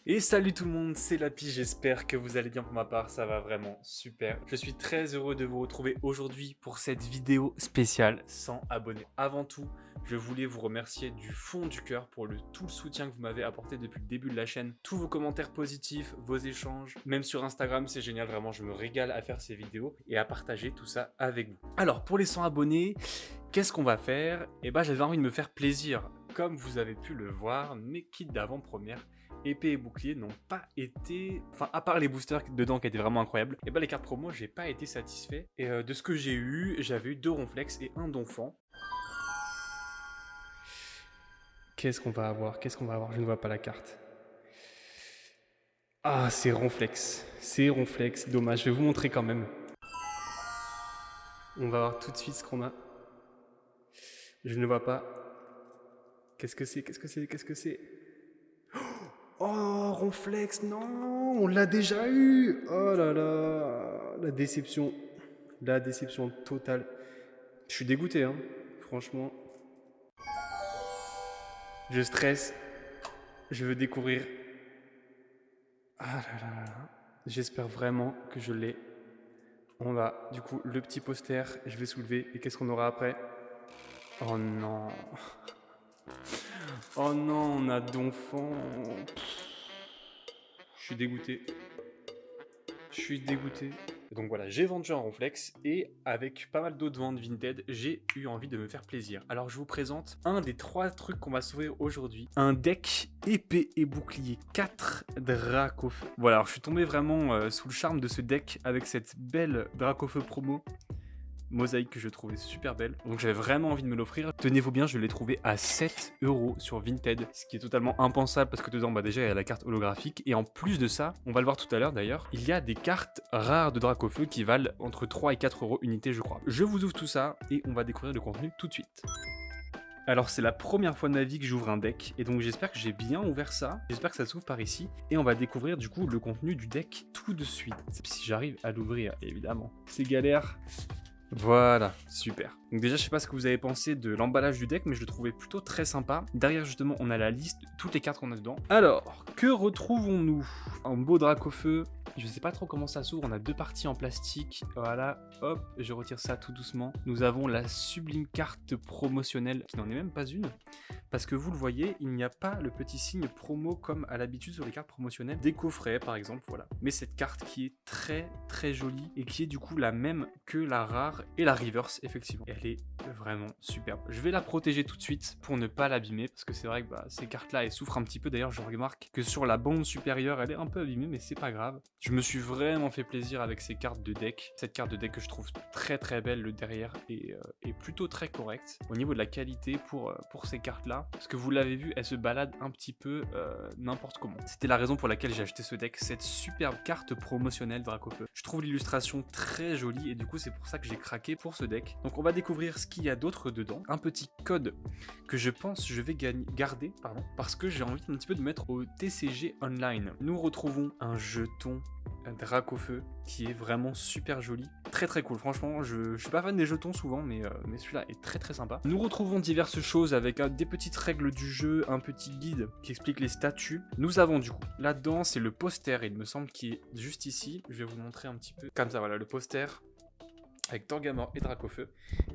Et salut tout le monde, c'est Lapi, j'espère que vous allez bien. Pour ma part, ça va vraiment super. Je suis très heureux de vous retrouver aujourd'hui pour cette vidéo spéciale 100 abonnés. Avant tout, je voulais vous remercier du fond du cœur pour tout le soutien que vous m'avez apporté depuis le début de la chaîne. Tous vos commentaires positifs, vos échanges, même sur Instagram, c'est génial, vraiment, je me régale à faire ces vidéos et à partager tout ça avec vous. Alors, pour les 100 abonnés, qu'est-ce qu'on va faire? Eh ben, j'avais envie de me faire plaisir. Comme vous avez pu le voir, mes kits d'avant-première épée et bouclier n'ont pas été, enfin à part les boosters dedans qui étaient vraiment incroyables, et ben les cartes promo j'ai pas été satisfait. Et de ce que j'ai eu, j'avais eu 2 ronflex et un donphan. Qu'est-ce qu'on va avoir? Qu'est-ce qu'on va avoir? Je ne vois pas la carte. Ah, c'est ronflex, dommage, je vais vous montrer quand même. On va voir tout de suite ce qu'on a. Je ne vois pas. Qu'est-ce que c'est? Qu'est-ce que c'est? Qu'est-ce que c'est? Oh, ronflex, non, on l'a déjà eu. Oh là là, la déception totale. Je suis dégoûté, hein, franchement. Je stresse, je veux découvrir. Ah là là là, j'espère vraiment que je l'ai. On a du coup le petit poster, je vais soulever. Et qu'est-ce qu'on aura après? Oh non. Oh non, on a Donphan. Je suis dégoûté. Je suis dégoûté. Donc voilà, j'ai vendu un ronflex et avec pas mal d'autres ventes Vinted, j'ai eu envie de me faire plaisir. Alors je vous présente un des 3 trucs qu'on va sauver aujourd'hui. Un deck épée et bouclier 4 Dracofeu. Voilà, alors je suis tombé vraiment sous le charme de ce deck avec cette belle Dracofeu promo. Mosaïque que je trouvais super belle. Donc j'avais vraiment envie de me l'offrir. Tenez-vous bien, je l'ai trouvé à 7 € sur Vinted. Ce qui est totalement impensable parce que dedans, déjà, il y a la carte holographique. Et en plus de ça, on va le voir tout à l'heure d'ailleurs, il y a des cartes rares de Dracofeu qui valent entre 3 et 4 € unité, je crois. Je vous ouvre tout ça et on va découvrir le contenu tout de suite. Alors c'est la première fois de ma vie que j'ouvre un deck, et donc j'espère que j'ai bien ouvert ça, j'espère que ça s'ouvre par ici, et on va découvrir du coup le contenu du deck tout de suite, si j'arrive à l'ouvrir évidemment. C'est galère. Voilà, super. Donc déjà, je sais pas ce que vous avez pensé de l'emballage du deck, mais je le trouvais plutôt très sympa. Derrière, justement, on a la liste de toutes les cartes qu'on a dedans. Alors, que retrouvons-nous? Un beau Dracofeu. Je sais pas trop comment ça s'ouvre, on a 2 parties en plastique. Voilà, hop, je retire ça tout doucement. Nous avons la sublime carte promotionnelle, qui n'en est même pas une. Parce que vous le voyez, il n'y a pas le petit signe promo comme à l'habitude sur les cartes promotionnelles. Des coffrets, par exemple, voilà. Mais cette carte qui est très très jolie et qui est du coup la même que la rare et la reverse, effectivement. Elle est vraiment superbe. Je vais la protéger tout de suite pour ne pas l'abîmer, parce que c'est vrai que ces cartes-là, elles souffrent un petit peu. D'ailleurs, je remarque que sur la bande supérieure, elle est un peu abîmée, mais c'est pas grave. Je me suis vraiment fait plaisir avec ces cartes de deck. Cette carte de deck que je trouve très très belle, le derrière est plutôt très correct au niveau de la qualité pour ces cartes-là. Parce que vous l'avez vu, elle se balade un petit peu n'importe comment. C'était la raison pour laquelle j'ai acheté ce deck, cette superbe carte promotionnelle Dracofeu. Je trouve l'illustration très jolie et du coup c'est pour ça que j'ai craqué pour ce deck. Donc on va découvrir ce qu'il y a d'autre dedans. Un petit code que je pense je vais garder, parce que j'ai envie un petit peu de mettre au TCG Online. Nous retrouvons un jeton Dracofeu qui est vraiment super joli, très très cool. Franchement, je suis pas fan des jetons souvent, mais celui-là est très très sympa. Nous retrouvons diverses choses avec des petites règles du jeu, un petit guide qui explique les statuts. Nous avons du coup là-dedans, c'est le poster, il me semble, qui est juste ici. Je vais vous montrer un petit peu comme ça. Voilà le poster avec Torgamor et Dracofeu.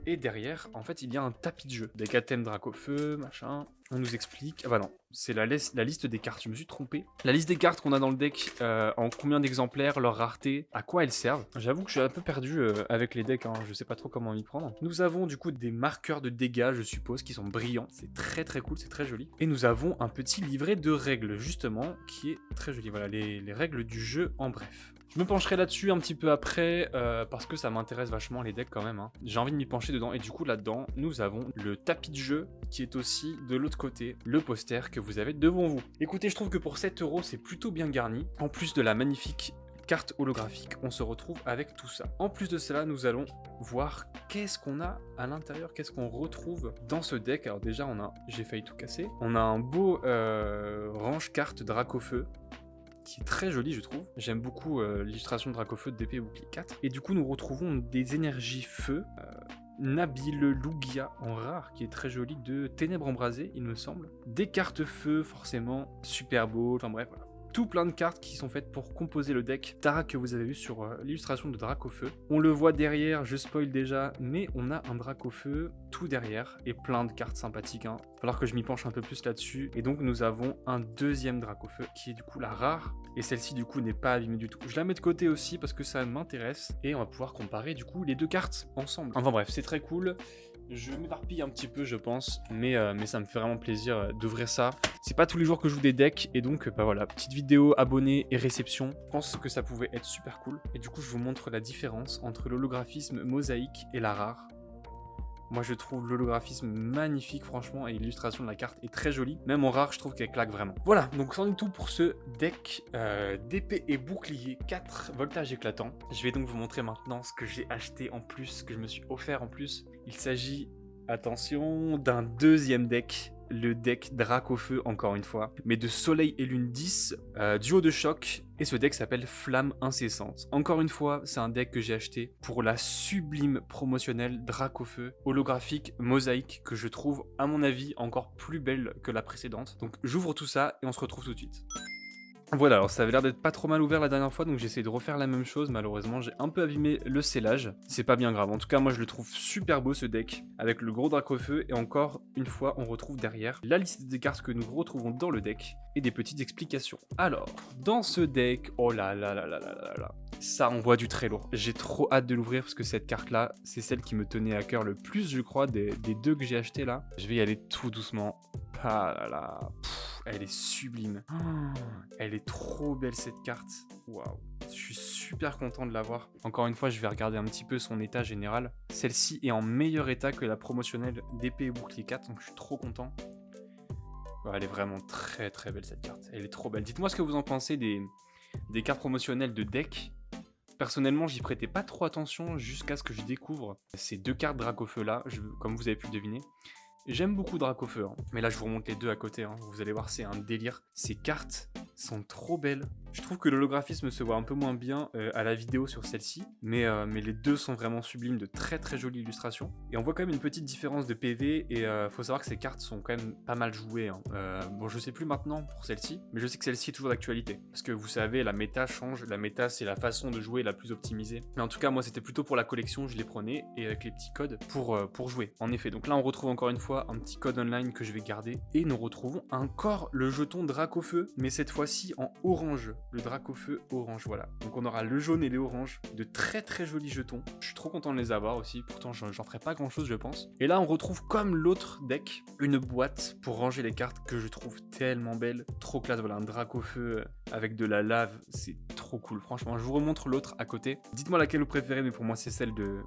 Et derrière, en fait, il y a un tapis de jeu. Des thèmes Dracofeu, machin. On nous explique... Ah bah non, c'est la liste des cartes, je me suis trompé. La liste des cartes qu'on a dans le deck, en combien d'exemplaires, leur rareté, à quoi elles servent. J'avoue que je suis un peu perdu avec les decks, hein, je sais pas trop comment m'y prendre. Nous avons du coup des marqueurs de dégâts, je suppose, qui sont brillants. C'est très très cool, c'est très joli. Et nous avons un petit livret de règles, justement, qui est très joli. Voilà, les règles du jeu en bref. Je me pencherai là-dessus un petit peu après, parce que ça m'intéresse vachement les decks quand même. Hein. J'ai envie de m'y pencher dedans, et du coup là-dedans, nous avons le tapis de jeu, qui est aussi de l'autre côté, le poster que vous avez devant vous. Écoutez, je trouve que pour 7 € c'est plutôt bien garni. En plus de la magnifique carte holographique, on se retrouve avec tout ça. En plus de cela, nous allons voir qu'est-ce qu'on a à l'intérieur, qu'est-ce qu'on retrouve dans ce deck. Alors déjà, j'ai failli tout casser. On a un beau range carte Dracofeu, qui est très joli je trouve. J'aime beaucoup l'illustration de Dracofeu de d'épée bouclier 4. Et du coup nous retrouvons des énergies feu, Nabil Lugia en rare, qui est très joli, de Ténèbres Embrasées il me semble. Des cartes feu forcément, super beau, enfin bref voilà. tout plein de cartes qui sont faites pour composer le deck Tara que vous avez vu sur l'illustration de Dracofeu. On le voit derrière, je spoil déjà, mais on a un Dracofeu tout derrière et plein de cartes sympathiques. Hein. Alors que je m'y penche un peu plus là-dessus. Et donc nous avons un deuxième Dracofeu qui est du coup la rare. Et celle-ci du coup n'est pas abîmée du tout. Je la mets de côté aussi parce que ça m'intéresse. Et on va pouvoir comparer du coup les deux cartes ensemble. Enfin bref, c'est très cool. Je m'éparpille un petit peu je pense, mais ça me fait vraiment plaisir d'ouvrir ça. C'est pas tous les jours que je joue des decks, et donc bah voilà, petite vidéo, abonnés et réception. Je pense que ça pouvait être super cool. Et du coup je vous montre la différence entre l'holographisme mosaïque et la rare. Moi je trouve l'holographisme magnifique franchement, et l'illustration de la carte est très jolie. Même en rare je trouve qu'elle claque vraiment. Voilà, donc c'en est tout pour ce deck d'épée et bouclier 4 voltage éclatant. Je vais donc vous montrer maintenant ce que j'ai acheté en plus, ce que je me suis offert en plus. Il s'agit, attention, d'un deuxième deck. Le deck Dracofeu encore une fois, mais de Soleil et Lune 10, duo de choc, et ce deck s'appelle Flamme Incessante. Encore une fois, c'est un deck que j'ai acheté pour la sublime promotionnelle Dracofeu holographique mosaïque que je trouve à mon avis encore plus belle que la précédente. Donc j'ouvre tout ça et on se retrouve tout de suite. Voilà, alors ça avait l'air d'être pas trop mal ouvert la dernière fois, donc j'ai essayé de refaire la même chose. Malheureusement, j'ai un peu abîmé le scellage. C'est pas bien grave. En tout cas, moi je le trouve super beau ce deck, avec le gros Dracofeu. Et encore une fois, on retrouve derrière la liste des cartes que nous retrouvons dans le deck et des petites explications. Alors, dans ce deck, oh là là là là là là là, ça envoie du très lourd. J'ai trop hâte de l'ouvrir parce que cette carte-là, c'est celle qui me tenait à cœur le plus, je crois, des deux que j'ai acheté là. Je vais y aller tout doucement. Ah là là. Elle est sublime. Elle est trop belle cette carte. Waouh. Je suis super content de l'avoir. Encore une fois, je vais regarder un petit peu son état général. Celle-ci est en meilleur état que la promotionnelle d'épée et bouclier 4, donc je suis trop content. Ouais, elle est vraiment très très belle cette carte. Elle est trop belle. Dites-moi ce que vous en pensez des cartes promotionnelles de deck. Personnellement, j'y prêtais pas trop attention jusqu'à ce que je découvre ces deux cartes Dracofeu là, comme vous avez pu le deviner. J'aime beaucoup Dracofeu, hein. Mais là je vous remonte les deux à côté, hein. Vous allez voir, c'est un délire. Ces cartes sont trop belles. Je trouve que l'holographisme se voit un peu moins bien à la vidéo sur celle-ci, mais les deux sont vraiment sublimes, de très très jolies illustrations. Et on voit quand même une petite différence de PV, et faut savoir que ces cartes sont quand même pas mal jouées. Hein. Bon, je sais plus maintenant pour celle-ci, mais je sais que celle-ci est toujours d'actualité. Parce que vous savez, la méta change, la méta c'est la façon de jouer la plus optimisée. Mais en tout cas, moi c'était plutôt pour la collection, je les prenais, et avec les petits codes pour jouer. En effet, donc là on retrouve encore une fois un petit code online que je vais garder, et nous retrouvons encore le jeton Dracofeu, mais cette fois-ci en orange. Le Dracofeu orange, voilà. Donc on aura le jaune et les oranges, de très très jolis jetons. Je suis trop content de les avoir aussi, pourtant j'en ferai pas grand chose je pense. Et là on retrouve comme l'autre deck, une boîte pour ranger les cartes que je trouve tellement belle, trop classe. Voilà, un Dracofeu avec de la lave, c'est trop cool franchement. Je vous remontre l'autre à côté. Dites-moi laquelle vous préférez, mais pour moi c'est celle de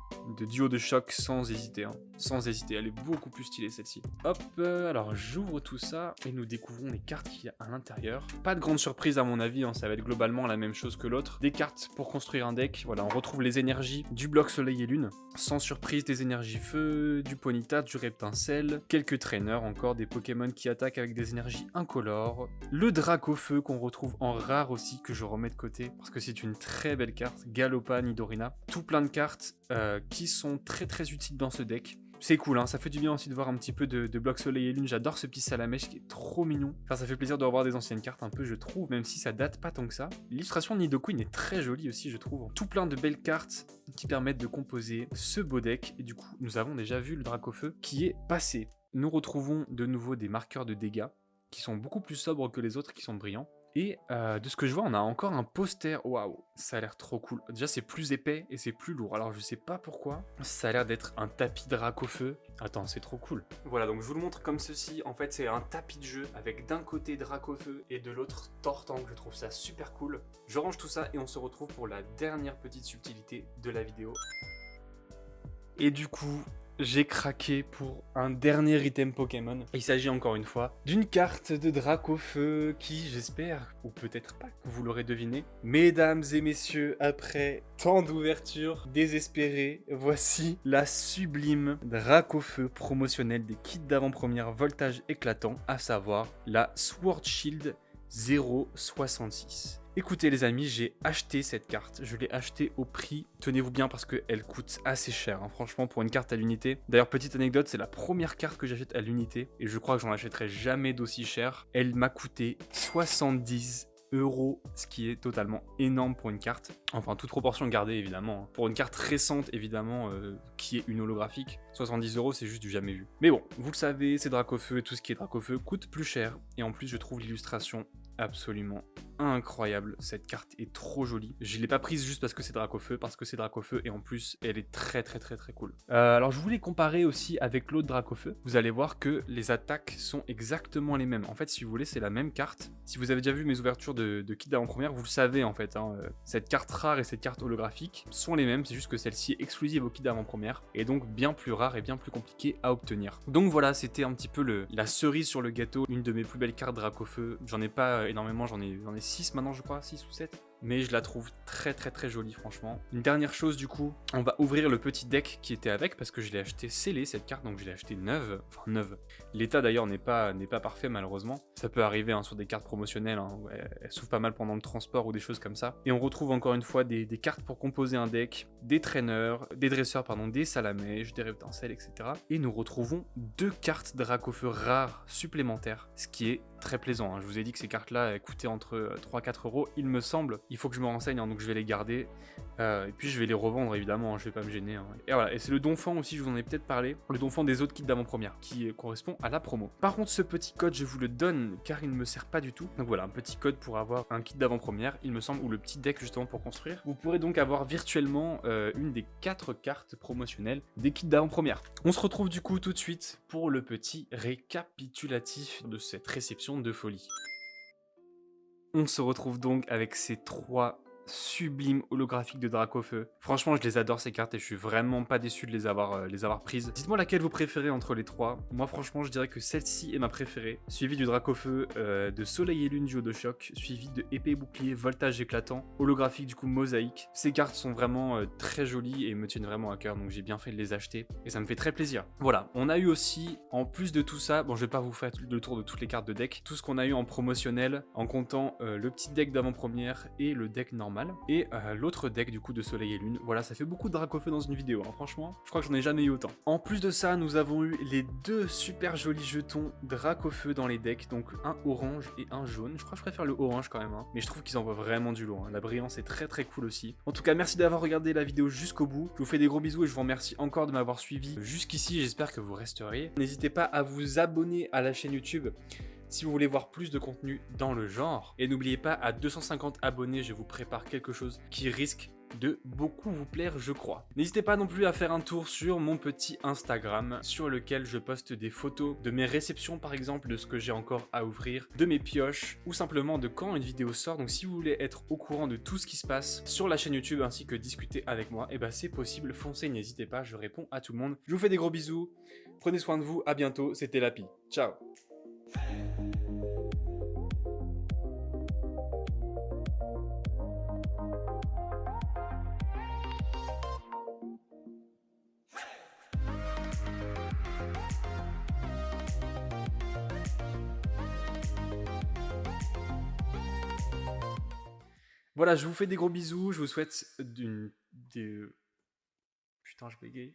duo de choc sans hésiter, hein. Sans hésiter, elle est beaucoup plus stylée celle-ci. Hop, alors j'ouvre tout ça et nous découvrons les cartes qu'il y a à l'intérieur. Pas de grande surprise à mon avis, hein, ça va être globalement la même chose que l'autre. Des cartes pour construire un deck, voilà, on retrouve les énergies du bloc soleil et lune. Sans surprise, des énergies feu, du Ponyta, du Reptincelle, quelques traîneurs, encore des Pokémon qui attaquent avec des énergies incolores. Le Dracofeu qu'on retrouve en rare aussi, que je remets de côté, parce que c'est une très belle carte, Galopa, Nidorina. Tout plein de cartes qui sont très très utiles dans ce deck. C'est cool, hein, ça fait du bien aussi de voir un petit peu de bloc soleil et lune. J'adore ce petit Salamèche qui est trop mignon. Enfin, ça fait plaisir de revoir des anciennes cartes un peu, je trouve, même si ça date pas tant que ça. L'illustration de Nidoqueen est très jolie aussi, je trouve. Tout plein de belles cartes qui permettent de composer ce beau deck. Et du coup, nous avons déjà vu le Dracofeu qui est passé. Nous retrouvons de nouveau des marqueurs de dégâts qui sont beaucoup plus sobres que les autres, qui sont brillants. Et de ce que je vois, on a encore un poster. Waouh, ça a l'air trop cool. Déjà, c'est plus épais et c'est plus lourd. Alors, je sais pas pourquoi. Ça a l'air d'être un tapis Dracofeu. Attends, c'est trop cool. Voilà, donc je vous le montre comme ceci. En fait, c'est un tapis de jeu avec d'un côté Dracofeu et de l'autre Tortank. Je trouve ça super cool. Je range tout ça et on se retrouve pour la dernière petite subtilité de la vidéo. Et du coup, j'ai craqué pour un dernier item Pokémon. Il s'agit encore une fois d'une carte de Dracofeu qui, j'espère, ou peut-être pas, que vous l'aurez deviné. Mesdames et messieurs, après tant d'ouvertures désespérées, voici la sublime Dracofeu promotionnelle des kits d'avant-première voltage éclatant, à savoir la Sword Shield 066. Écoutez les amis, j'ai acheté cette carte, je l'ai achetée au prix, tenez-vous bien parce qu'elle coûte assez cher, hein, franchement pour une carte à l'unité. D'ailleurs petite anecdote, c'est la première carte que j'achète à l'unité et je crois que j'en achèterai jamais d'aussi cher. Elle m'a coûté 70 €, ce qui est totalement énorme pour une carte. Enfin, toute proportion gardée, évidemment. Hein. Pour une carte récente, évidemment, qui est une holographique, 70 €, c'est juste du jamais vu. Mais bon, vous le savez, c'est Dracofeu et tout ce qui est Dracofeu coûte plus cher. Et en plus, je trouve l'illustration absolument incroyable. Cette carte est trop jolie. Je l'ai pas prise juste parce que c'est Dracofeu, parce que c'est Dracofeu et en plus elle est très cool. Alors je voulais comparer aussi avec l'autre Dracofeu. Vous allez voir que les attaques sont exactement les mêmes. En fait, si vous voulez, c'est la même carte. Si vous avez déjà vu mes ouvertures de kit d'avant-première, vous le savez en fait. Hein, cette carte rare et cette carte holographique sont les mêmes. C'est juste que celle-ci est exclusive au kit d'avant-première et donc bien plus rare et bien plus compliquée à obtenir. Donc voilà, c'était un petit peu la cerise sur le gâteau. Une de mes plus belles cartes Dracofeu. J'en ai pas énormément, j'en ai 6 maintenant je crois, 6 ou 7. Mais je la trouve très jolie franchement. Une dernière chose du coup, on va ouvrir le petit deck qui était avec parce que je l'ai acheté scellé cette carte, donc je l'ai acheté neuve, enfin neuve. L'état d'ailleurs n'est pas parfait malheureusement. Ça peut arriver hein, sur des cartes promotionnelles, hein, elles souffrent pas mal pendant le transport ou des choses comme ça. Et on retrouve encore une fois des cartes pour composer un deck, des traîneurs, des dresseurs pardon, des salamèches, des rêves-d'étincelles, etc. Et nous retrouvons 2 cartes Dracofeu rares supplémentaires, ce qui est très plaisant. Hein. Je vous ai dit que ces cartes là coûtaient entre 3-4 €, il me semble. Il faut que je me renseigne, hein, donc je vais les garder. Et puis je vais les revendre évidemment, hein, je vais pas me gêner. Hein. Et voilà, et c'est le Donphan aussi, je vous en ai peut-être parlé. Le Donphan des autres kits d'avant-première, qui correspond à la promo. Par contre, ce petit code, je vous le donne car il ne me sert pas du tout. Donc voilà, un petit code pour avoir un kit d'avant-première, il me semble, ou le petit deck justement pour construire. Vous pourrez donc avoir virtuellement une des 4 cartes promotionnelles des kits d'avant-première. On se retrouve du coup tout de suite pour le petit récapitulatif de cette réception de folie. On se retrouve donc avec ces 3 sublimes holographiques de Dracofeu. Franchement, je les adore ces cartes et je suis vraiment pas déçu de les avoir prises. Dites-moi laquelle vous préférez entre les 3. Moi, franchement, je dirais que celle-ci est ma préférée. Suivi du Dracofeu, de Soleil et Lune duo de choc, suivi de Épée et Bouclier, Voltage éclatant, holographique du coup Mosaïque. Ces cartes sont vraiment très jolies et me tiennent vraiment à cœur, donc j'ai bien fait de les acheter et ça me fait très plaisir. Voilà, on a eu aussi, en plus de tout ça, bon, je vais pas vous faire le tour de toutes les cartes de deck, tout ce qu'on a eu en promotionnel, en comptant le petit deck d'avant-première et le deck normal. Et l'autre deck du coup de Soleil et Lune. Voilà, ça fait beaucoup de Dracofeu dans une vidéo, hein, franchement. Je crois que j'en ai jamais eu autant. En plus de ça, nous avons eu les 2 super jolis jetons Dracofeu dans les decks. Donc un orange et un jaune. Je crois que je préfère le orange quand même. Hein. Mais je trouve qu'ils envoient vraiment du lourd. Hein. La brillance est très cool aussi. En tout cas, merci d'avoir regardé la vidéo jusqu'au bout. Je vous fais des gros bisous et je vous remercie encore de m'avoir suivi jusqu'ici. J'espère que vous resterez. N'hésitez pas à vous abonner à la chaîne YouTube si vous voulez voir plus de contenu dans le genre. Et n'oubliez pas, à 250 abonnés, je vous prépare quelque chose qui risque de beaucoup vous plaire, je crois. N'hésitez pas non plus à faire un tour sur mon petit Instagram, sur lequel je poste des photos de mes réceptions, par exemple, de ce que j'ai encore à ouvrir, de mes pioches, ou simplement de quand une vidéo sort. Donc si vous voulez être au courant de tout ce qui se passe sur la chaîne YouTube, ainsi que discuter avec moi, et bah c'est possible, foncez, n'hésitez pas, je réponds à tout le monde. Je vous fais des gros bisous, prenez soin de vous, à bientôt, c'était Lapi. Ciao. Voilà, je vous fais des gros bisous, je vous souhaite Putain, je bégaye.